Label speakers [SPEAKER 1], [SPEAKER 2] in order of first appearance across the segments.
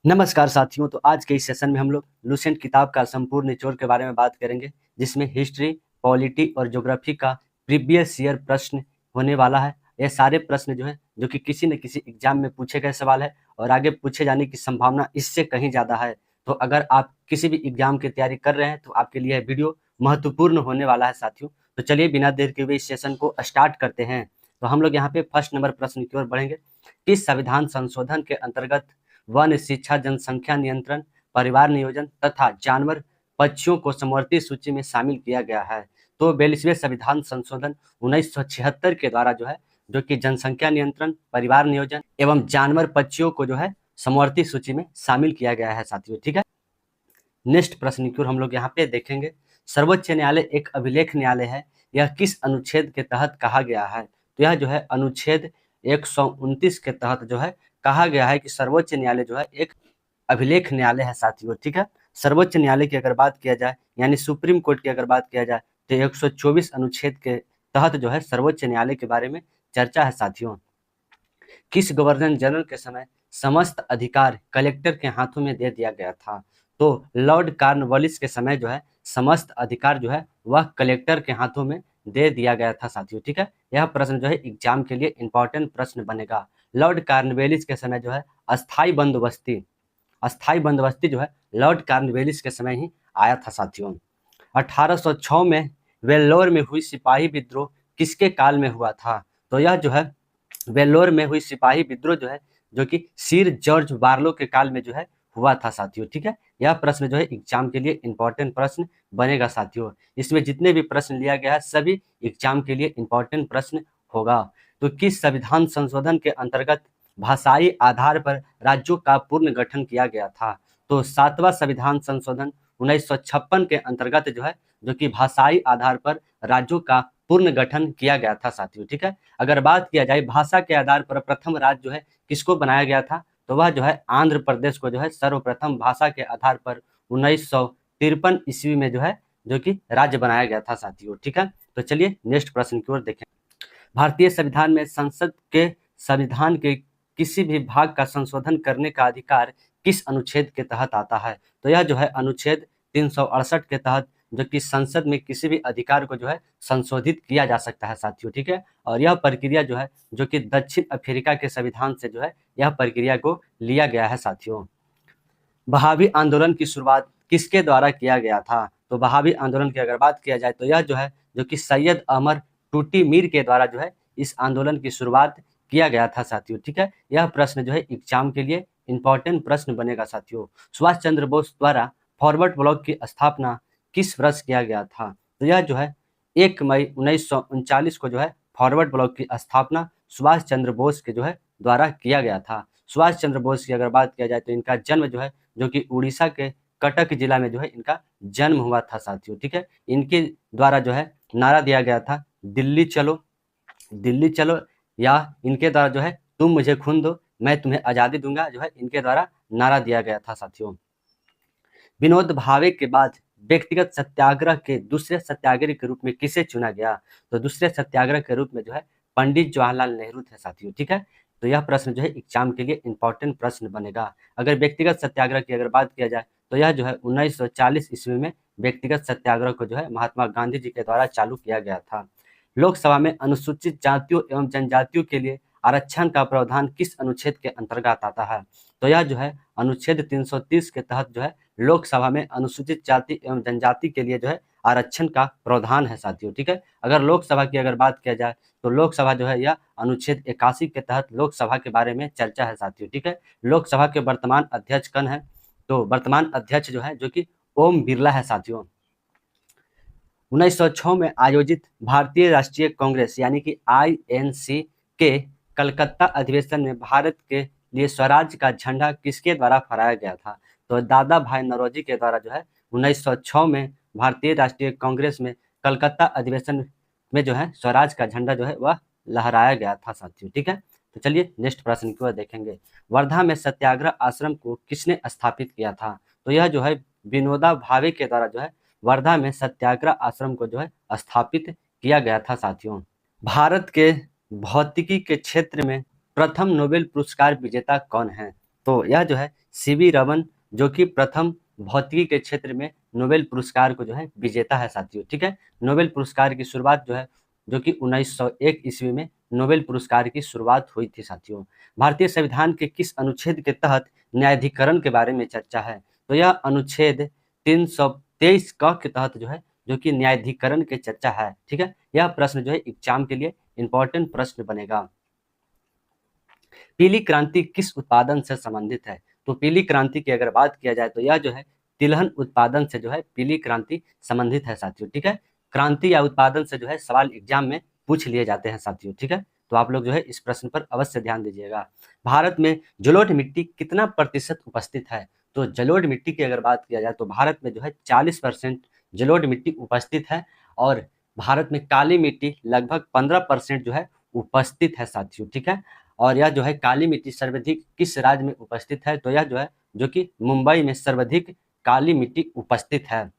[SPEAKER 1] नमस्कार साथियों। तो आज के इस सेशन में हम लोग लुसेंट किताब का संपूर्ण निचोड़ के बारे में बात करेंगे, जिसमें हिस्ट्री, पॉलिटी और ज्योग्राफी का प्रीवियस ईयर प्रश्न होने वाला है। ये सारे प्रश्न जो है जो कि किसी न किसी एग्जाम में पूछे गए सवाल है और आगे पूछे जाने की संभावना इससे कहीं ज़्यादा है। तो अगर आप किसी भी एग्जाम की तैयारी कर रहे हैं तो आपके लिए वीडियो महत्वपूर्ण होने वाला है साथियों। तो चलिए बिना देर के हुए इस सेशन को स्टार्ट करते हैं। तो हम लोग यहाँ पे फर्स्ट नंबर प्रश्न की ओर बढ़ेंगे। किस संविधान संशोधन के अंतर्गत वन शिक्षा, जनसंख्या नियंत्रण, परिवार नियोजन तथा जानवर पक्षियों को समवर्ती सूची में शामिल किया गया है? तो 42वें संविधान संशोधन 1976 के द्वारा जो है जो कि जनसंख्या नियंत्रण, परिवार नियोजन एवं जानवर पक्षियों को जो है समवर्ती सूची में शामिल किया गया है साथियों। ठीक है। नेक्स्ट प्रश्न की ओर हम लोग यहाँ पे देखेंगे। सर्वोच्च न्यायालय एक अभिलेख न्यायालय है, यह किस अनुच्छेद के तहत कहा गया है? तो यह जो है अनुच्छेद 129 के तहत जो है कहा गया है कि सर्वोच्च न्यायालय जो है एक अभिलेख न्यायालय है साथियों। ठीक है। सर्वोच्च न्यायालय की अगर बात किया जाए यानी सुप्रीम कोर्ट की अगर बात किया जाए तो 124 अनुच्छेद के तहत जो है सर्वोच्च न्यायालय के बारे में चर्चा है साथियों। किस गवर्नर जनरल के समय समस्त अधिकार कलेक्टर के हाथों में दे दिया गया था? तो लॉर्ड कॉर्नवालिस के समय जो है समस्त अधिकार जो है वह कलेक्टर के हाथों में दे दिया गया था साथियों। ठीक है। यह प्रश्न जो है एग्जाम के लिए इंपॉर्टेंट प्रश्न बनेगा। लॉर्ड कॉर्नवालिस के समय जो है अस्थाई बंदोबस्ती जो है लॉर्ड कॉर्नवालिस के समय ही आया था साथियों। 1806 में वेल्लोर में हुई सिपाही विद्रोह किसके काल में हुआ था? तो यह जो है वेल्लोर में हुई सिपाही विद्रोह जो है जो कि सिर जॉर्ज बार्लो के काल में जो है हुआ था साथियों। ठीक है। यह प्रश्न जो है एग्जाम के लिए इंपॉर्टेंट प्रश्न बनेगा साथियों। इसमें जितने भी प्रश्न लिया गया है सभी एग्जाम के लिए इंपॉर्टेंट प्रश्न होगा। तो किस संविधान संशोधन के अंतर्गत भाषाई आधार पर राज्यों का पूर्ण गठन किया गया था? तो 7वां संविधान संशोधन 1956 के अंतर्गत जो है जो कि भाषाई आधार पर राज्यों का पूर्ण गठन किया गया था साथियों। ठीक है। अगर बात किया जाए भाषा के आधार पर प्रथम राज्य जो है किसको बनाया गया था? तो वह जो है आंध्र प्रदेश को जो है सर्वप्रथम भाषा के आधार पर 1953 ईस्वी में जो है जो कि राज्य बनाया गया था साथियों। ठीक है। तो चलिए नेक्स्ट प्रश्न की ओर देखें। भारतीय संविधान में संसद के संविधान के किसी भी भाग का संशोधन करने का अधिकार किस अनुच्छेद के तहत आता है? तो यह जो है अनुच्छेद 368 के तहत जो कि संसद में किसी भी अधिकार को जो है संशोधित किया जा सकता है साथियों। ठीक है। और यह प्रक्रिया जो है जो कि दक्षिण अफ्रीका के संविधान से जो है यह प्रक्रिया को लिया गया है साथियों। बहावी आंदोलन की शुरुआत किसके द्वारा किया गया था? तो बहावी आंदोलन की अगर बात किया जाए तो यह जो है जो कि सैयद अमर टूटी मीर के द्वारा जो है इस आंदोलन की शुरुआत किया गया था साथियों। ठीक है। यह प्रश्न जो है एग्जाम के लिए इंपॉर्टेंट प्रश्न बनेगा साथियों। सुभाष चंद्र बोस द्वारा फॉरवर्ड ब्लॉक की स्थापना किस वर्ष किया गया था? तो यह जो है 1 मई 1939 को जो है फॉरवर्ड ब्लॉक की स्थापना सुभाष चंद्र बोस के जो है द्वारा किया गया था। सुभाष चंद्र बोस की अगर बात किया जाए तो इनका जन्म जो है जो कि उड़ीसा के कटक जिला में जो है इनका जन्म हुआ था साथियों। ठीक है। इनके द्वारा जो है नारा दिया गया था दिल्ली चलो, दिल्ली चलो, या इनके द्वारा जो है तुम मुझे खून दो मैं तुम्हें आज़ादी दूंगा जो है इनके द्वारा नारा दिया गया था साथियों। विनोद भावे के बाद व्यक्तिगत सत्याग्रह के दूसरे सत्याग्रही के रूप में किसे चुना गया? तो दूसरे सत्याग्रह के रूप में जो है पंडित जवाहरलाल नेहरू थे साथियों। ठीक है। तो यह प्रश्न जो है एग्जाम के लिए इंपॉर्टेंट प्रश्न बनेगा। अगर व्यक्तिगत सत्याग्रह की अगर बात किया जाए तो यह जो है 1940 ईस्वी में व्यक्तिगत सत्याग्रह को जो है महात्मा गांधी जी के द्वारा चालू किया गया था। लोकसभा में अनुसूचित जातियों एवं जनजातियों के लिए आरक्षण का प्रावधान किस अनुच्छेद के अंतर्गत आता है? तो यह जो है अनुच्छेद 330 के तहत जो है लोकसभा में अनुसूचित जाति एवं जनजाति के लिए जो है आरक्षण का प्रावधान है साथियों। ठीक है। अगर लोकसभा की अगर बात किया जाए तो लोकसभा जो है यह अनुच्छेद 81 के तहत लोकसभा के बारे में चर्चा है साथियों। ठीक है। लोकसभा के वर्तमान अध्यक्ष कौन है? तो वर्तमान अध्यक्ष जो है जो कि ओम बिरला है साथियों। 1906 में आयोजित भारतीय राष्ट्रीय कांग्रेस यानी कि INC के कलकत्ता अधिवेशन में भारत के लिए स्वराज का झंडा किसके द्वारा फहराया गया था? तो दादा भाई नौरोजी के द्वारा जो है 1906 में भारतीय राष्ट्रीय कांग्रेस में कलकत्ता अधिवेशन में जो है स्वराज का झंडा जो है वह लहराया गया था साथियों। ठीक है। तो चलिए नेक्स्ट प्रश्न की ओर देखेंगे। वर्धा में सत्याग्रह आश्रम को किसने स्थापित किया था? तो यह जो है विनोबा भावे के द्वारा जो है वर्धा में सत्याग्रह आश्रम को जो है स्थापित किया गया था साथियों। भारत के भौतिकी के क्षेत्र में प्रथम नोबेल पुरस्कार विजेता कौन है? तो यह जो है सीवी रमन जो कि प्रथम भौतिकी के क्षेत्र में नोबेल पुरस्कार को जो है विजेता है साथियों। ठीक है, नोबेल पुरस्कार की शुरुआत जो है जो कि 1901 ईस्वी में नोबेल पुरस्कार की शुरुआत हुई थी साथियों। भारतीय संविधान के किस अनुच्छेद के तहत न्यायाधिकरण के बारे में चर्चा है? तो यह अनुच्छेद 323 क के तहत जो है जो कि न्यायाधिकरण की चर्चा है। ठीक है, यह प्रश्न जो है एग्जाम के लिए इंपॉर्टेंट प्रश्न बनेगा। पीली क्रांति किस उत्पादन से संबंधित है? तो पीली क्रांति की अगर बात किया जाए तो यह जो है तिलहन उत्पादन से जो है पीली क्रांति संबंधित है साथियों। ठीक है, क्रांति या उत्पादन से जो है सवाल एग्जाम में पूछ लिए जाते हैं साथियों। ठीक है, तो आप लोग जो है इस प्रश्न पर अवश्य ध्यान दीजिएगा। भारत में जलोढ़ मिट्टी कितना प्रतिशत उपस्थित है? तो जलोढ़ मिट्टी की अगर बात किया जाए तो भारत में जो है 40% जलोढ़ मिट्टी उपस्थित है और भारत में काली मिट्टी लगभग 15% जो है उपस्थित है साथियों। ठीक है, और यह जो है काली मिट्टी सर्वाधिक किस राज्य में उपस्थित है? तो यह जो है जो कि मुंबई में सर्वाधिक काली मिट्टी उपस्थित है।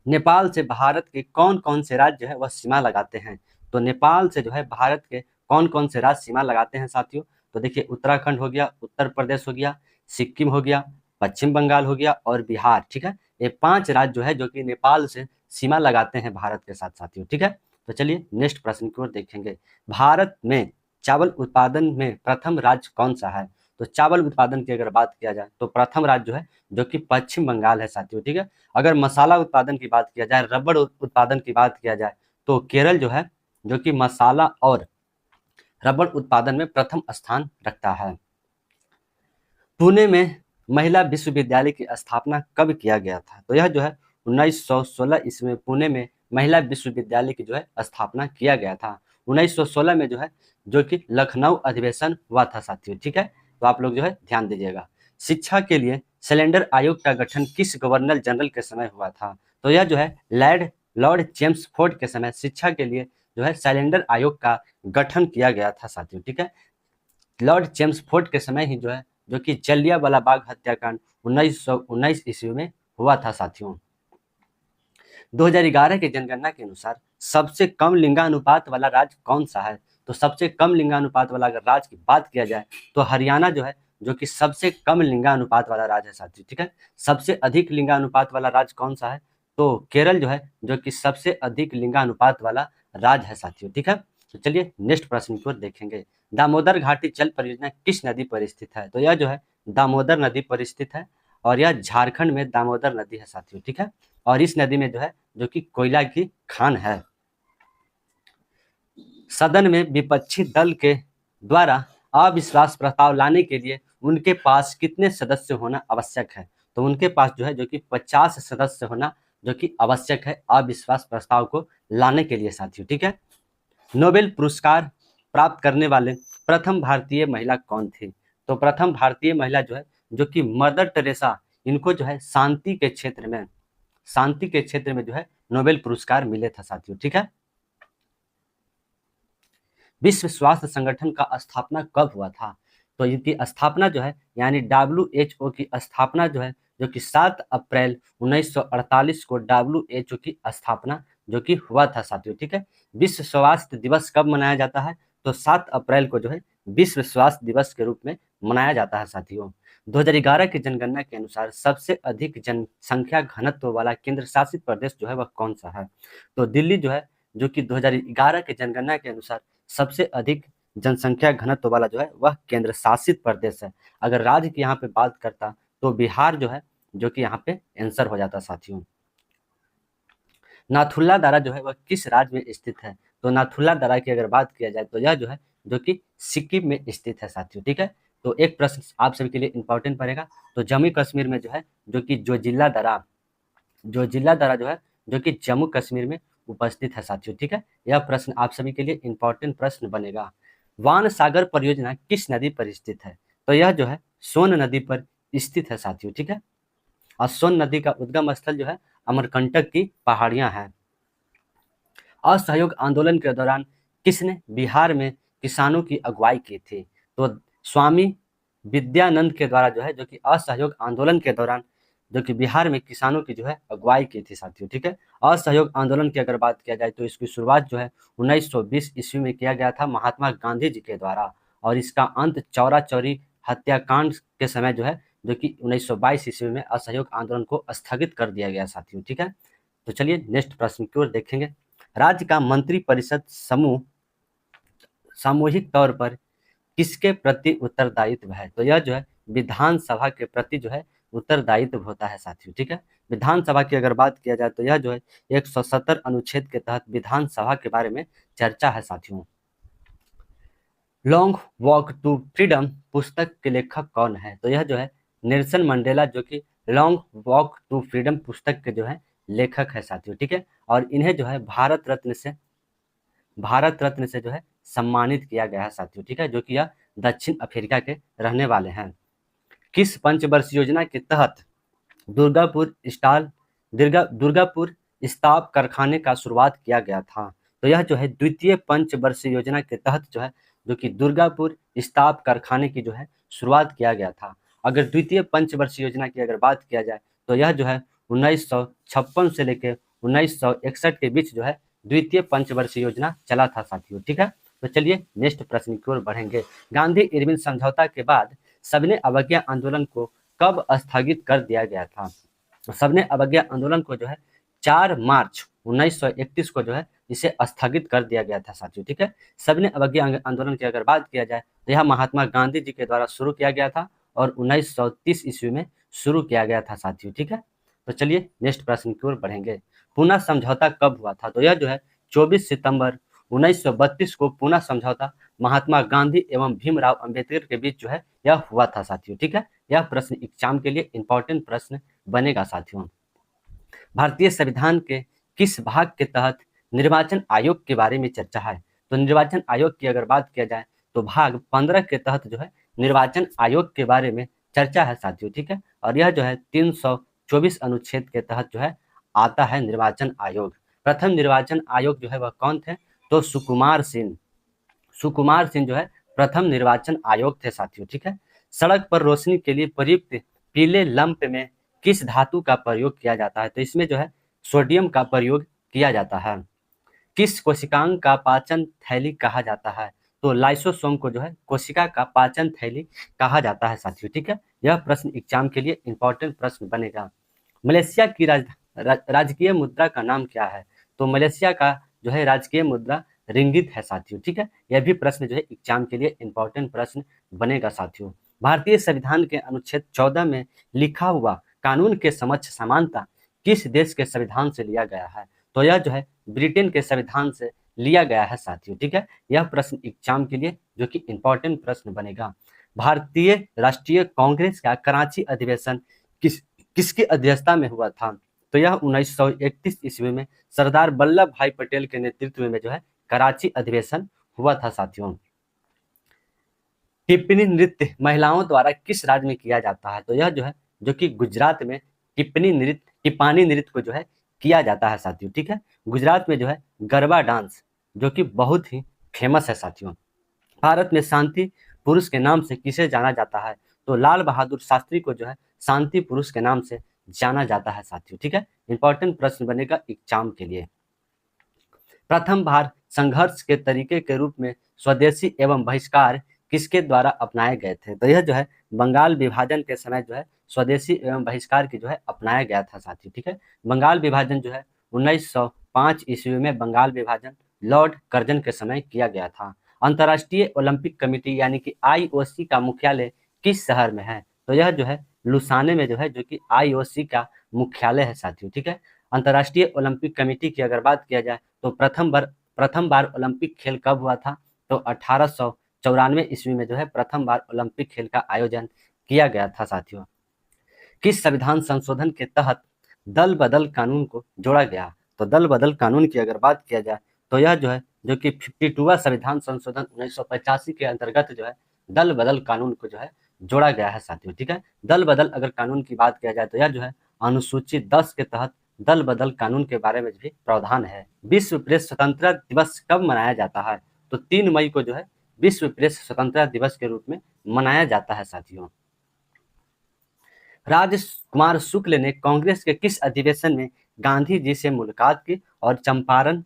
[SPEAKER 1] नेपाल से भारत के कौन कौन से राज्य जो है वह सीमा लगाते हैं? तो नेपाल से जो है भारत के कौन कौन से राज्य सीमा लगाते हैं साथियों? तो देखिए उत्तराखंड हो गया, उत्तर प्रदेश हो गया, सिक्किम हो गया, पश्चिम बंगाल हो गया और बिहार। ठीक है, ये 5 राज्य जो है जो कि नेपाल से सीमा लगाते हैं भारत के साथ साथियों। ठीक है, तो चलिए नेक्स्ट प्रश्न की ओर देखेंगे। भारत में चावल उत्पादन में प्रथम राज्य कौन सा है? तो चावल उत्पादन की अगर बात किया जाए तो प्रथम राज्य जो है जो कि पश्चिम बंगाल है साथियों। ठीक है, अगर मसाला उत्पादन की बात किया जाए, रबड़ उत्पादन की बात किया जाए तो केरल जो है जो कि मसाला और रबड़ उत्पादन में प्रथम स्थान रखता है। पुणे में महिला विश्वविद्यालय की स्थापना कब किया गया था? तो यह जो है 1916 ईस्वी में पुणे में महिला विश्वविद्यालय की जो है स्थापना किया गया था। 1916 में जो है जो कि लखनऊ अधिवेशन हुआ था साथियों। ठीक है, तो आप लोग जो है ध्यान दीजिएगा। शिक्षा के लिए सिलेंडर आयोग का गठन किस गवर्नर जनरल के समय हुआ था? तो यह जो है लॉर्ड चेम्सफोर्ड के समय शिक्षा के लिए जो है सिलेंडर आयोग का गठन किया गया था साथियों। ठीक है, लॉर्ड चेम्सफोर्ड के समय ही जो है जो कि जलियांवाला बाग हत्याकांड 1919 ईस्वी में हुआ था साथियों। 2011 की जनगणना के अनुसार सबसे कम लिंगानुपात वाला राज्य कौन सा है? तो सबसे कम लिंगानुपात वाला अगर राज्य की बात किया जाए तो हरियाणा जो है जो कि सबसे कम लिंगानुपात वाला राज्य है साथियों। ठीक है, सबसे अधिक लिंगानुपात वाला राज्य कौन सा है? तो केरल जो है जो कि सबसे अधिक लिंगानुपात वाला राज्य है साथियों। ठीक है, तो चलिए नेक्स्ट प्रश्न की ओर देखेंगे। दामोदर घाटी जल परियोजना किस नदी पर स्थित है? तो यह जो है दामोदर नदी पर स्थित है और यह झारखंड में दामोदर नदी है साथियों। ठीक है, और इस नदी में जो है जो कि कोयला की खान है। सदन में विपक्षी दल के द्वारा अविश्वास प्रस्ताव लाने के लिए उनके पास कितने सदस्य होना आवश्यक है? तो उनके पास जो है जो कि 50 सदस्य होना जो कि आवश्यक है अविश्वास प्रस्ताव को लाने के लिए साथियों। ठीक है, नोबेल पुरस्कार प्राप्त करने वाले प्रथम भारतीय महिला कौन थी? तो प्रथम भारतीय महिला जो है जो कि मदर टेरेसा, इनको जो है शांति के क्षेत्र में जो है नोबेल पुरस्कार मिले था साथियों। ठीक है, विश्व स्वास्थ्य संगठन का स्थापना कब हुआ था? तो इनकी स्थापना जो है यानी WHO की स्थापना जो है जो कि 7 अप्रैल 1948 को WHO की स्थापना जो कि हुआ था साथियों। ठीक है, विश्व स्वास्थ्य दिवस कब मनाया जाता है? तो 7 अप्रैल को जो है विश्व स्वास्थ्य दिवस के रूप में मनाया जाता है साथियों। 2011 की जनगणना के अनुसार सबसे अधिक जनसंख्या घनत्व वाला केंद्र शासित प्रदेश जो है वह कौन सा है? तो दिल्ली जो है जो कि 2011 के जनगणना के अनुसार सबसे अधिक जनसंख्या घनत्व वाला जो है वह केंद्र शासित प्रदेश है। अगर राज्य की यहाँ पे बात करता तो बिहार जो है जो कि यहाँ पे आंसर हो जाता साथियों। नाथुला दर्रा जो है वह किस राज्य में स्थित है? तो नाथुला दर्रा की अगर बात किया जाए तो यह जो है जो कि सिक्किम में स्थित है साथियों। ठीक है, तो एक प्रश्न आप सभी के लिए इंपॉर्टेंट पड़ेगा। तो जम्मू कश्मीर में जो है जो कि जोजिला दर्रा जो है जो कि जम्मू कश्मीर में उपस्थित है साथियों। ठीक है, यह प्रश्न आप सभी के लिए इंपॉर्टेंट प्रश्न बनेगा। वान सागर परियोजना किस नदी पर स्थित है? तो यह जो है सोन नदी पर स्थित है साथियों। ठीक है, और सोन नदी का उद्गम स्थल जो है अमरकंटक की पहाड़ियां हैं। असहयोग आंदोलन के दौरान किसने बिहार में किसानों की अगुवाई की थी? तो स्वामी विद्यानंद के द्वारा जो है जो कि असहयोग आंदोलन के दौरान जो कि बिहार में किसानों की जो है अगुवाई की थी साथियों। ठीक है, असहयोग आंदोलन की अगर बात किया जाए तो इसकी शुरुआत जो है 1920 ईस्वी में किया गया था महात्मा गांधी जी के द्वारा और इसका अंत चौरा चौरी हत्याकांड के समय जो है जो कि 1922 ईस्वी में असहयोग आंदोलन को स्थगित कर दिया गया साथियों। ठीक है, तो चलिए नेक्स्ट प्रश्न की ओर देखेंगे। राज्य का मंत्री परिषद समूह सामूहिक तौर पर किसके प्रति उत्तरदायित्व है? तो यह जो है विधानसभा के प्रति जो है उत्तरदायित्व होता है साथियों। ठीक है, विधानसभा की अगर बात किया जाए तो यह जो है 170 अनुच्छेद के तहत विधानसभा के बारे में चर्चा है साथियों। लॉन्ग वॉक टू फ्रीडम पुस्तक के लेखक कौन है? तो यह जो है नेल्सन मंडेला, जो कि लॉन्ग वॉक टू फ्रीडम पुस्तक के जो है लेखक है साथियों। ठीक है, और इन्हें जो है भारत रत्न से जो है सम्मानित किया गया है साथियों। ठीक है, जो कि यह दक्षिण अफ्रीका के रहने वाले हैं। किस पंचवर्षीय योजना के तहत दुर्गापुर इस्पात कारखाने का शुरुआत किया गया था? तो यह जो है द्वितीय पंचवर्षीय योजना के तहत जो है जो कि दुर्गापुर इस्पात कारखाने की जो है शुरुआत किया गया था। अगर द्वितीय पंचवर्षीय योजना की अगर बात किया जाए तो यह जो है 1956 से लेकर 1961 के बीच जो है द्वितीय पंचवर्षीय योजना चला था साथियों। ठीक है, तो चलिए नेक्स्ट प्रश्न की ओर बढ़ेंगे। गांधी इरविन समझौता के बाद सबने अवज्ञा आंदोलन को कब स्थगित कर दिया गया था? सबने अवज्ञा आंदोलन को जो है 4 मार्च 1931 को जो है इसे स्थगित कर दिया गया था साथियों। ठीक है, सबने अवज्ञा आंदोलन की अगर बात किया जाए तो यह महात्मा गांधी जी के द्वारा शुरू किया गया था और 1930 ईस्वी में शुरू किया गया था साथियों। ठीक है, तो चलिए नेक्स्ट प्रश्न की ओर बढ़ेंगे। पूना समझौता कब हुआ था? तो यह जो है 24 सितंबर 1932 को पूना समझौता महात्मा गांधी एवं भीमराव अंबेडकर के बीच जो है यह हुआ था साथियों। ठीक है, यह प्रश्न एग्जाम के लिए इंपॉर्टेंट प्रश्न बनेगा साथियों। भारतीय संविधान के किस भाग के तहत निर्वाचन आयोग के बारे में चर्चा है? तो निर्वाचन आयोग की अगर बात किया जाए तो भाग 15 के तहत जो है निर्वाचन आयोग के बारे में चर्चा है साथियों। ठीक है, और यह जो है 324 अनुच्छेद के तहत जो है आता है निर्वाचन आयोग। प्रथम निर्वाचन आयोग जो है वह कौन थे? तो सुकुमार सिंह जो है प्रथम निर्वाचन आयोग थे साथियों। ठीक है, सड़क पर रोशनी के लिए प्रयुक्त पीले लंप में किस धातु का प्रयोग किया जाता है? तो इसमें जो है सोडियम का प्रयोग किया जाता है। किस कोशिकांग का पाचन थैली कहा जाता है? तो लाइसोसोम को जो है कोशिका का पाचन थैली कहा जाता है साथियों। ठीक है, यह प्रश्न एग्जाम के लिए इंपॉर्टेंट प्रश्न बनेगा। मलेशिया की राजकीय मुद्रा का नाम क्या है? तो मलेशिया का जो है राजकीय मुद्रा रिंगित है साथियों। ठीक है, यह भी प्रश्न जो है एग्जाम के लिए इंपॉर्टेंट प्रश्न बनेगा साथियों। भारतीय संविधान के अनुच्छेद 14 में लिखा हुआ कानून के समक्ष समानता किस देश के संविधान से लिया गया है? तो यह जो है ब्रिटेन के संविधान से लिया गया है साथियों। ठीक है, यह प्रश्न एग्जाम के लिए जो कि इंपॉर्टेंट प्रश्न बनेगा। भारतीय राष्ट्रीय कांग्रेस का कराची अधिवेशन किसकी अध्यक्षता में हुआ था? तो यह 1931 ईस्वी में सरदार वल्लभ भाई पटेल के नेतृत्व में जो है कराची अधिवेशन हुआ था साथियों। टिप्पणी नृत्य महिलाओं द्वारा किस राज्य में किया जाता है? तो यह जो है जो कि गुजरात में टिप्पणी नृत्य को जो है किया जाता है साथियों। ठीक है, गुजरात में जो है गरबा डांस जो कि बहुत ही फेमस है साथियों। भारत में शांति पुरुष के नाम से किसे जाना जाता है? तो लाल बहादुर शास्त्री को जो है शांति पुरुष के नाम से जाना जाता है साथियों। ठीक है, इंपॉर्टेंट प्रश्न बनेगा एग्जाम के लिए। प्रथम बार संघर्ष के तरीके के रूप में स्वदेशी एवं बहिष्कार किसके द्वारा अपनाए गए थे? तो यह जो है बंगाल विभाजन के समय जो है स्वदेशी एवं बहिष्कार की जो है अपनाया गया था साथियों। ठीक है, बंगाल विभाजन जो है 1905 ईस्वी में बंगाल विभाजन लॉर्ड कर्जन के समय किया गया था। अंतर्राष्ट्रीय ओलंपिक कमेटी यानी कि IOC का मुख्यालय किस शहर में है? तो यह जो है लुसाने में जो है जो कि IOC का मुख्यालय है साथियों। ठीक है, अंतर्राष्ट्रीय ओलंपिक कमेटी की अगर बात किया जाए तो प्रथम बार ओलंपिक खेल कब हुआ था? तो 1894 ईस्वी में जो है प्रथम बार ओलंपिक खेल का आयोजन किया गया था साथियों। किस संविधान संशोधन के तहत दल बदल कानून को जोड़ा गया? तो दल बदल कानून की अगर बात किया जाए तो यह जो है जो कि 52वां संविधान संशोधन 1985 के अंतर्गत जो है दल बदल कानून को जो है जोड़ा गया है साथियों। ठीक है, दल बदल अगर कानून की बात किया जाए तो यह जो है अनुसूची 10 के तहत दल बदल कानून के बारे में भी प्रावधान है। विश्व प्रेस स्वतंत्रता दिवस कब मनाया जाता है? तो 3 मई को जो है विश्व प्रेस स्वतंत्रता दिवस के रूप में मनाया जाता है साथियों। राजकुमार शुक्ल ने कांग्रेस के किस अधिवेशन में गांधी जी से मुलाकात की और चंपारण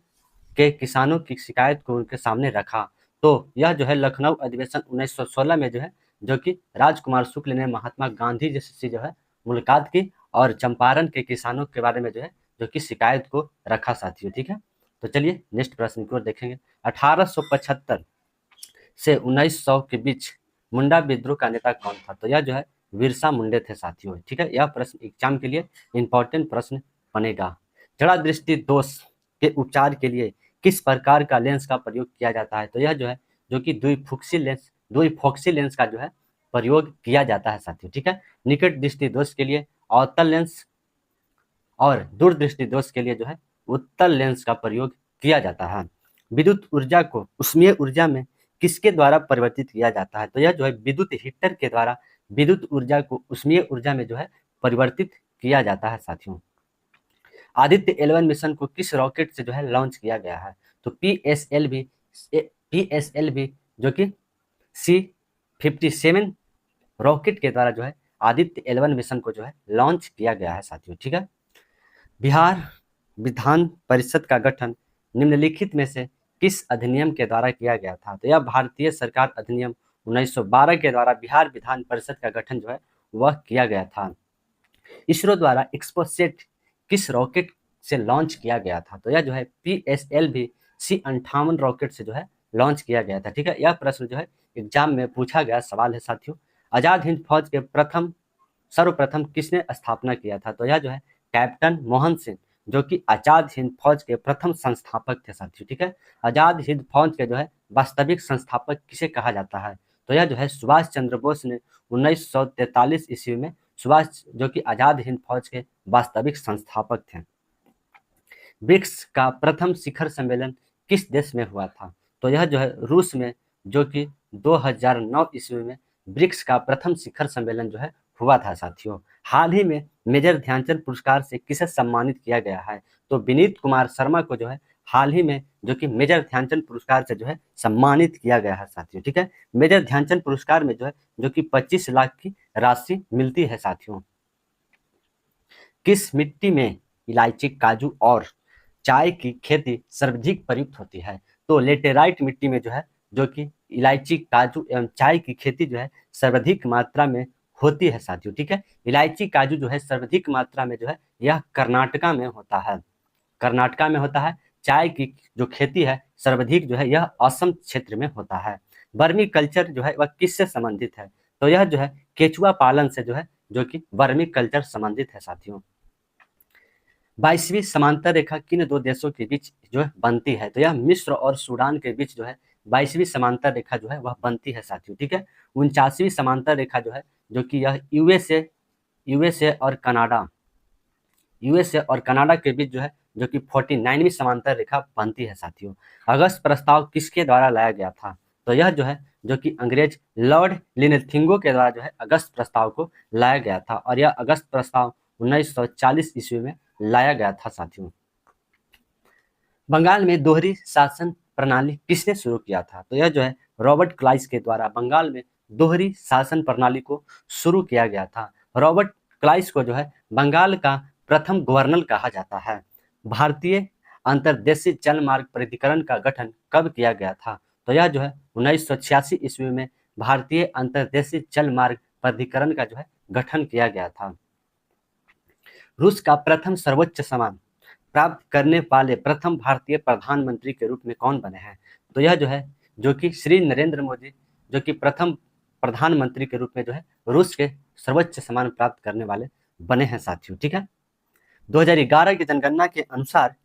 [SPEAKER 1] के किसानों की शिकायत को उनके सामने रखा? तो यह जो है लखनऊ अधिवेशन 1916 में जो है जो कि राजकुमार शुक्ल ने महात्मा गांधी जी से जो है मुलाकात की और चंपारण के किसानों के बारे में जो कि शिकायत को रखा साथियों। ठीक है, तो चलिए नेक्स्ट प्रश्न की ओर देखेंगे। 1875 से 1900 के बीच मुंडा विद्रोह का नेता कौन था? तो यह जो है बिरसा मुंडे थे साथियों। ठीक है, यह प्रश्न एग्जाम के लिए इंपॉर्टेंट प्रश्न बनेगा। जड़ा दृष्टि दोष के उपचार के लिए किस प्रकार का लेंस का प्रयोग किया जाता है? तो यह जो है जो कि द्विफोक्सी लेंस का जो है प्रयोग किया जाता है साथियों। ठीक है, निकट दृष्टि दोष के लिए अवतल लेंस और दूरदृष्टि दोष के लिए जो है उत्तल लेंस का प्रयोग किया जाता है। विद्युत ऊर्जा को उष्मीय ऊर्जा में किसके द्वारा परिवर्तित किया जाता है? तो यह जो है विद्युत हीटर के द्वारा विद्युत ऊर्जा को उष्मीय ऊर्जा में जो है परिवर्तित किया जाता है साथियों। आदित्य 11 मिशन को किस रॉकेट से जो है लॉन्च किया गया है? तो पीएसएलवी जो कि C-57 रॉकेट के द्वारा जो है आदित्य 11 मिशन को जो है लॉन्च किया गया है साथियों। ठीक है, बिहार विधान परिषद का गठन निम्नलिखित में से किस अधिनियम के द्वारा किया गया था? तो यह भारतीय सरकार अधिनियम 1912 के द्वारा बिहार विधान परिषद का गठन जो है वह किया गया था। इसरो द्वारा एक्सपोसेट किस रॉकेट से लॉन्च किया गया था? तो यह जो है PSLV C-58 रॉकेट से जो है लॉन्च किया गया था। ठीक है, यह प्रश्न जो है एग्जाम में पूछा गया सवाल है साथियों। आजाद हिंद फौज के सर्वप्रथम किसने स्थापना किया था? तो यह जो है कैप्टन मोहन सिंह जो कि आजाद हिंद फौज के प्रथम संस्थापक थे साथियों। ठीक है, आजाद हिंद फौज के जो है वास्तविक संस्थापक किसे कहा जाता है? तो यह जो है सुभाष चंद्र बोस ने 1943 ईस्वी में सुभाष जो कि आजाद हिंद फौज के वास्तविक संस्थापक थे। ब्रिक्स का प्रथम शिखर सम्मेलन किस देश में हुआ था? तो यह जो है रूस में जो कि 2009 ईस्वी में ब्रिक्स का प्रथम शिखर सम्मेलन जो है हुआ था साथियों। हाल ही में मेजर ध्यानचंद पुरस्कार से किसे सम्मानित किया गया है? तो विनीत कुमार शर्मा को जो है हाल ही में जो कि मेजर ध्यानचंद पुरस्कार से जो है सम्मानित किया गया है साथियों। ठीक है, मेजर ध्यानचंद पुरस्कार में जो है जो कि 25 लाख की राशि मिलती है साथियों। किस मिट्टी में इलायची, काजू और चाय की खेती सर्वाधिक प्रयुक्त होती है? तो लेटेराइट मिट्टी में जो है जो कि इलायची, काजू एवं चाय की खेती जो है सर्वाधिक मात्रा में होती है साथियों। ठीक है, इलायची, काजू जो है सर्वाधिक मात्रा में जो है यह कर्नाटका में होता है। कर्नाटका में होता है। चाय की जो खेती है सर्वाधिक जो है यह असम क्षेत्र में होता है। वर्मी कल्चर जो है वह किससे संबंधित है? तो यह जो है केचुआ पालन से जो है जो कि वर्मी कल्चर संबंधित है साथियों। 22वीं समांतर रेखा किन दो देशों के बीच जो है बनती है? तो यह मिस्र और सूडान के बीच जो है 22वीं समांतर रेखा जो है वह बनती है साथियों। ठीक है, 49वीं समांतर रेखा जो है जो कि यह यूएसए और कनाडा के बीच जो है जो कि 49वीं समांतर रेखा बनती है साथियों। अगस्त प्रस्ताव किसके द्वारा लाया गया था? तो यह जो है जो कि अंग्रेज लॉर्ड लिनथिंगो के द्वारा जो है अगस्त प्रस्ताव को लाया गया था और यह अगस्त प्रस्ताव 1940 ईस्वी में लाया गया था साथियों। बंगाल में दोहरी शासन प्रणाली किसने शुरू किया था? तो यह जो है रॉबर्ट क्लाइस के द्वारा बंगाल में दोहरी शासन प्रणाली को शुरू किया गया था। रॉबर्ट क्लाइस को जो है बंगाल का प्रथम गवर्नर कहा जाता है। भारतीय अंतर्देशीय जल मार्ग प्राधिकरण का गठन कब किया गया था? तो यह जो है 1986 ईस्वी में भारतीय अंतर्देशीय जल मार्ग प्राधिकरण का जो है गठन किया गया था। रूस का प्रथम सर्वोच्च सम्मान प्राप्त करने वाले प्रथम भारतीय प्रधानमंत्री के रूप में कौन बने हैं? तो यह जो है जो कि श्री नरेंद्र मोदी जो कि प्रथम प्रधानमंत्री के रूप में जो है रूस के सर्वोच्च सम्मान प्राप्त करने वाले बने हैं साथियों। ठीक है, 2011 की जनगणना के अनुसार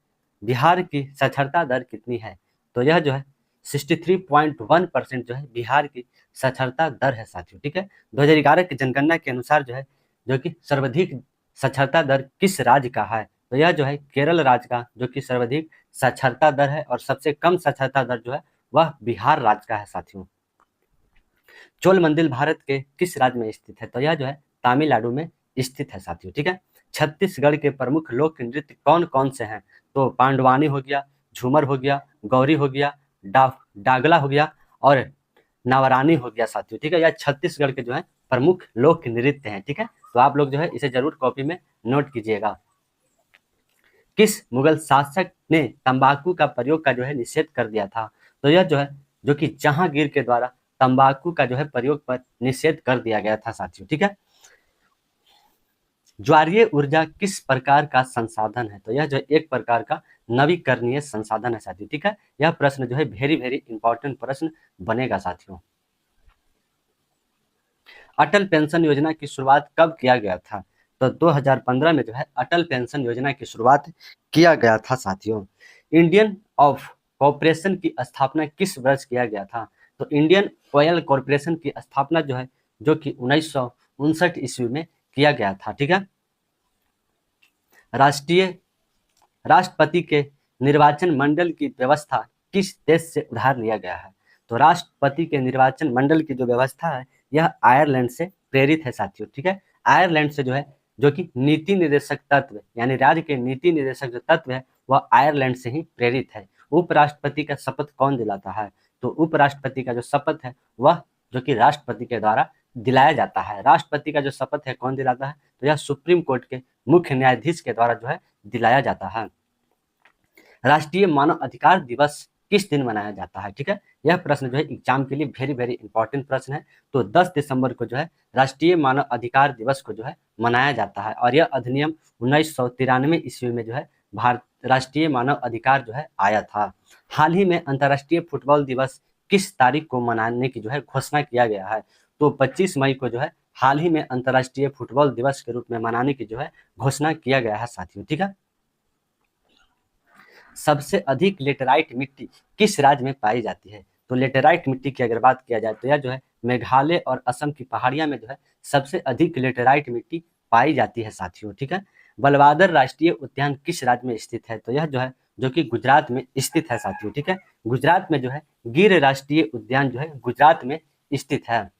[SPEAKER 1] बिहार की साक्षरता दर कितनी है? तो यह जो है 63.1% जो है बिहार की साक्षरता दर है साथियों। ठीक है, 2011 की जनगणना के अनुसार जो है जो कि सर्वाधिक साक्षरता दर किस राज्य का है? तो यह जो है केरल राज्य का जो कि सर्वाधिक साक्षरता दर है और सबसे कम साक्षरता दर जो है वह बिहार राज्य का है साथियों। चोल मंदिर भारत के किस राज्य में स्थित है? तो यह जो है तमिलनाडु में स्थित है साथियों। ठीक है, छत्तीसगढ़ के प्रमुख लोक नृत्य कौन कौन से हैं? तो पांडवानी हो गया, झूमर हो गया, गौरी हो गया, डागला हो गया और नवरानी हो गया साथियों। ठीक है, यह छत्तीसगढ़ के जो है प्रमुख लोक नृत्य हैं। ठीक है, तो आप लोग जो है इसे जरूर कॉपी में नोट कीजिएगा। किस मुगल शासक ने तंबाकू का प्रयोग का जो है निषेध कर दिया था? तो यह जो है जो कि जहांगीर के द्वारा तंबाकू का जो है प्रयोग पर निषेध कर दिया गया था साथियों। ठीक है। ज्वारीय ऊर्जा किस प्रकार का संसाधन है? तो यह जो एक प्रकार का नवीकरणीय संसाधन है साथियों। ठीक है। यह प्रश्न जो है वेरी वेरी इंपॉर्टेंट प्रश्न बनेगा साथियों। अटल पेंशन योजना की शुरुआत कब किया गया था? तो 2015 में जो है अटल पेंशन योजना की शुरुआत किया गया था साथियों। इंडियन ऑफ कॉर्पोरेशन की स्थापना किस वर्ष किया गया था? तो इंडियन ऑयल कॉर्पोरेशन की स्थापना जो है जो कि 1959 ईस्वी में किया गया था। ठीक है। राष्ट्रपति के निर्वाचन मंडल की व्यवस्था किस देश से उधार लिया गया है? तो राष्ट्रपति के निर्वाचन मंडल की जो व्यवस्था है यह आयरलैंड से प्रेरित है साथियों। ठीक है। आयरलैंड से जो है जो कि नीति निर्देशक तत्व यानी राज्य के नीति निर्देशक जो तत्व है वह आयरलैंड से ही प्रेरित है। उपराष्ट्रपति का शपथ कौन दिलाता है? तो उपराष्ट्रपति का जो शपथ है वह जो कि राष्ट्रपति के द्वारा दिलाया जाता है। राष्ट्रपति का जो शपथ है कौन दिलाता है? तो यह सुप्रीम कोर्ट के मुख्य न्यायाधीश के द्वारा जो है दिलाया जाता है। राष्ट्रीय मानव अधिकार दिवस किस दिन मनाया जाता है? ठीक है। यह प्रश्न जो है एग्जाम के लिए वेरी वेरी इंपॉर्टेंट प्रश्न है। तो 10 दिसंबर को जो है राष्ट्रीय मानव अधिकार दिवस को जो है मनाया जाता है और यह अधिनियम 1993 ईस्वी में जो है भारत राष्ट्रीय मानव अधिकार जो है आया था। हाल ही में अंतर्राष्ट्रीय फुटबॉल दिवस किस तारीख को मनाने की जो है घोषणा किया गया है? तो 25 मई को जो है हाल ही में अंतर्राष्ट्रीय फुटबॉल दिवस के रूप में मनाने की जो है घोषणा किया गया है साथियों। ठीक है। सबसे अधिक लेटेराइट मिट्टी किस राज्य में पाई जाती है? तो लेटेराइट मिट्टी की अगर बात किया जाए तो यह जो है मेघालय और असम की पहाड़ियां में जो है सबसे अधिक लेटेराइट मिट्टी पाई जाती है साथियों। ठीक है। बलवादर राष्ट्रीय उद्यान किस राज्य में स्थित है? तो यह जो है जो कि गुजरात में स्थित है साथियों। ठीक है। गुजरात में जो है गिर राष्ट्रीय उद्यान जो है गुजरात में स्थित है।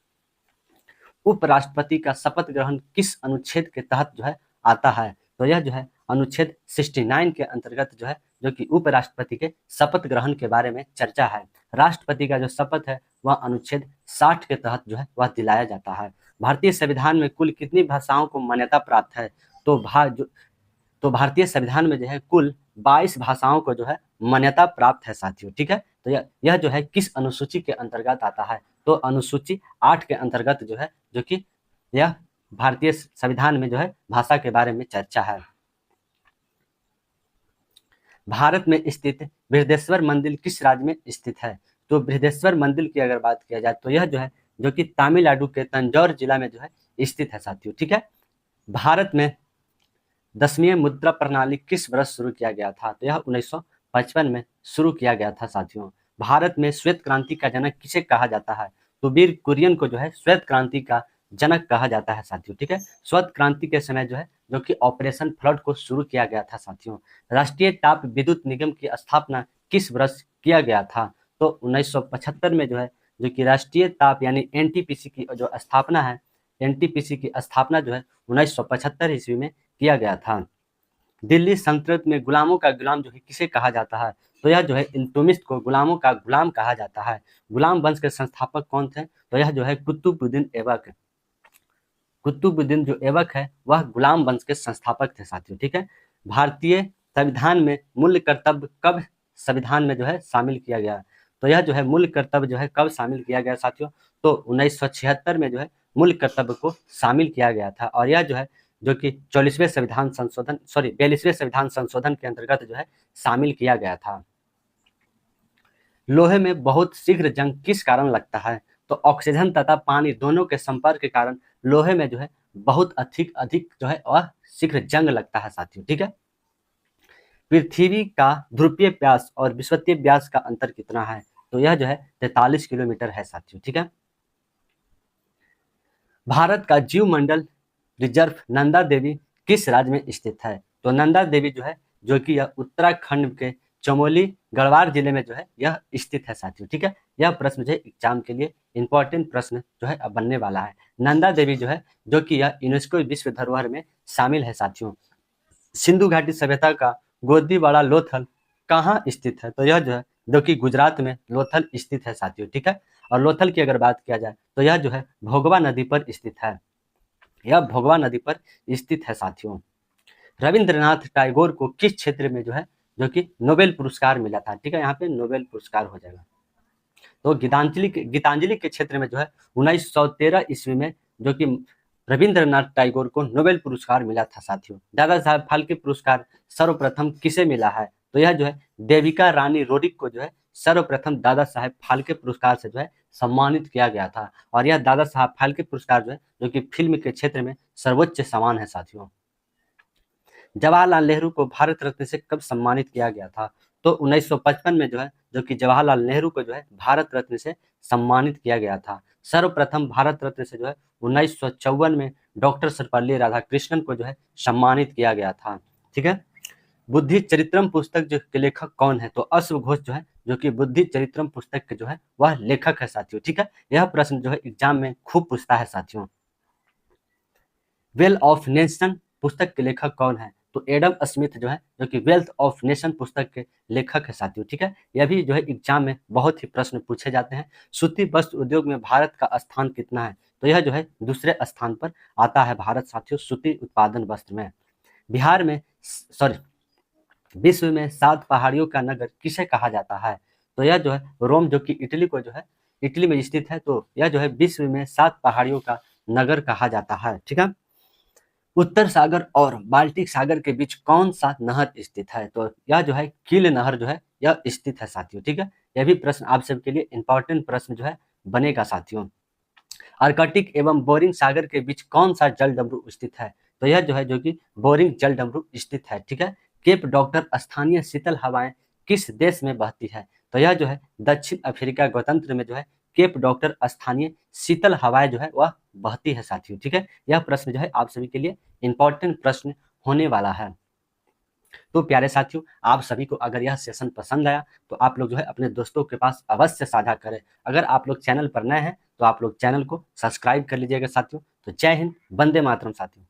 [SPEAKER 1] उपराष्ट्रपति का शपथ ग्रहण किस अनुच्छेद के तहत जो है आता है? तो यह जो है अनुच्छेद 69 के अंतर्गत जो है जो कि उपराष्ट्रपति के शपथ ग्रहण के बारे में चर्चा है। राष्ट्रपति का जो शपथ है वह अनुच्छेद 60 के तहत जो है वह दिलाया जाता है। भारतीय संविधान में कुल कितनी भाषाओं को मान्यता प्राप्त है? तो भारतीय संविधान में जो है कुल 22 भाषाओं को जो है मान्यता प्राप्त है साथियों। ठीक है। तो यह जो है किस अनुसूची के अंतर्गत आता है? तो अनुसूची 8 के अंतर्गत जो है जो कि यह भारतीय संविधान में जो है भाषा के बारे में चर्चा है। भारत में स्थित बृहदेश्वर मंदिर किस राज्य में स्थित है? तो बृहदेश्वर मंदिर की अगर बात किया जाए तो यह जो है जो कि तमिलनाडु के तंजौर जिला में जो है स्थित है साथियों। ठीक है। भारत में 10वीं मुद्रा प्रणाली किस वर्ष शुरू किया गया था? तो यह 1955 में शुरू किया गया था साथियों। भारत में श्वेत क्रांति का जनक किसे कहा जाता है? तो वीर कुरियन को जो है श्वेत क्रांति का जनक कहा जाता है साथियों। ठीक है। श्वेत क्रांति के समय जो है जो कि ऑपरेशन फ्लड को शुरू किया गया था साथियों। राष्ट्रीय ताप विद्युत निगम की स्थापना किस वर्ष किया गया था? तो 1975 में जो है जो कि राष्ट्रीय ताप यानी एनटीपीसी की जो स्थापना है एनटीपीसी की स्थापना जो है 1975 ईस्वी में किया गया था। दिल्ली सल्तनत में गुलामों का गुलाम जो है किसे कहा जाता है? तो यह जो है इल्तुतमिश को गुलामों का गुलाम कहा जाता है। गुलाम वंश के संस्थापक कौन थे? तो यह जो है कुतुबुद्दीन ऐबक। कुतुबुद्दीन जो ऐबक है वह गुलाम वंश के संस्थापक थे साथियों। ठीक है। भारतीय संविधान में मूल्य कर्तव्य कब संविधान में जो है शामिल किया गया? तो यह जो है मूल्य कर्तव्य जो है कब शामिल किया गया साथियों? तो 1976 में जो है मूल्य कर्तव्य को शामिल किया गया था और यह जो है जो कि 42वें संविधान संशोधन 42वें संविधान संशोधन के अंतर्गत जो है शामिल किया गया था। लोहे में बहुत शीघ्र जंग किस कारण लगता है? तो ऑक्सीजन तथा पानी दोनों के संपर्क के कारण लोहे में जो है बहुत अधिक जो है वह शीघ्र जंग लगता है साथियों। ठीक है। पृथ्वी का ध्रुवीय व्यास और विषुवतीय व्यास का अंतर कितना है? तो यह जो है 43 किलोमीटर है साथियों। ठीक है। भारत का जीव मंडल रिजर्व नंदा देवी किस राज्य में स्थित है? तो नंदा देवी जो है जो कि यह उत्तराखंड के चमोली गढ़वाल जिले में जो है यह स्थित है साथियों। ठीक है। यह प्रश्न जो है एग्जाम के लिए इंपॉर्टेंट प्रश्न जो है अब बनने वाला है। नंदा देवी जो है जो कि यह यूनेस्को विश्व धरोहर में शामिल है साथियों। सिंधु घाटी सभ्यता का गोदीवाड़ा लोथल कहाँ स्थित है? तो यह जो है जो कि गुजरात में लोथल स्थित है साथियों। ठीक है। और लोथल की अगर बात किया जाए तो यह जो है भोगवा नदी पर स्थित है। यह भोगवा नदी पर स्थित है साथियों। रविंद्रनाथ टैगोर को किस क्षेत्र में जो है जो कि नोबेल पुरस्कार मिला था? ठीक है। यहाँ पे नोबेल पुरस्कार हो जाएगा। तो गीतांजलि के क्षेत्र में जो है 1913 ईस्वी में जो कि रविंद्रनाथ टैगोर को नोबेल पुरस्कार मिला था साथियों। दादा साहब फाल्के पुरस्कार सर्वप्रथम किसे मिला है? तो यह जो है देविका रानी रोडिक को जो है सर्वप्रथम दादा साहब फाल्के पुरस्कार से जो है सम्मानित किया गया था। और यह दादा साहब फाल्के पुरस्कार जो है जो कि फिल्म के क्षेत्र में सर्वोच्च सम्मान है साथियों। जवाहरलाल नेहरू को भारत रत्न से कब सम्मानित किया गया था? तो 1955 में जो है जो कि जवाहरलाल नेहरू को जो है भारत रत्न से सम्मानित किया गया था। सर्वप्रथम भारत रत्न से जो है 1954 में डॉक्टर सर्वपल्ली राधाकृष्णन को जो है सम्मानित किया गया था। ठीक है। बुद्धि चरित्रम पुस्तक जो के लेखक कौन है? तो अश्व घोष जो है जो कि बुद्धि चरित्रम पुस्तक के जो है वह लेखक है साथियों। ठीक है। यह प्रश्न जो है एग्जाम में खूब पूछता है साथियों। वेल्थ ऑफ नेशन पुस्तक के लेखक कौन है? तो एडम स्मिथ जो है जो कि वेल्थ ऑफ नेशन पुस्तक के लेखक है साथियों। ठीक है। यह भी जो है एग्जाम में बहुत ही प्रश्न पूछे जाते हैं। सूती वस्त्र उद्योग में भारत का स्थान कितना है? तो यह जो है दूसरे स्थान पर आता है भारत साथियों सूती उत्पादन वस्त्र में। बिहार में विश्व में 7 पहाड़ियों का नगर किसे कहा जाता है? तो यह जो है रोम जो कि इटली को जो है इटली में स्थित है। तो यह जो है विश्व में 7 पहाड़ियों का नगर कहा जाता है। ठीक है। उत्तर सागर और बाल्टिक सागर के बीच कौन सा नहर स्थित है? तो यह जो है किल नहर जो है यह स्थित है साथियों। ठीक है। यह भी प्रश्न आप सबके लिए इंपॉर्टेंट प्रश्न जो है बनेगा साथियों। आर्कटिक एवं बोरिंग सागर के बीच कौन सा जल डमरू स्थित है? तो यह जो है जो कि बोरिंग जल डमरू स्थित है। ठीक है। केप डॉक्टर स्थानीय शीतल हवाएं किस देश में बहती है? तो यह जो है दक्षिण अफ्रीका गणतंत्र में जो है केप डॉक्टर स्थानीय शीतल हवाएं जो है वह बहती है साथियों। ठीक है। यह प्रश्न जो है आप सभी के लिए इंपॉर्टेंट प्रश्न होने वाला है। तो प्यारे साथियों, आप सभी को अगर यह सेशन पसंद आया तो आप लोग जो है अपने दोस्तों के पास अवश्य साझा करें। अगर आप लोग चैनल पर नए हैं तो आप लोग चैनल को सब्सक्राइब कर लीजिएगा साथियों। तो जय हिंद, वंदे मातरम साथियों।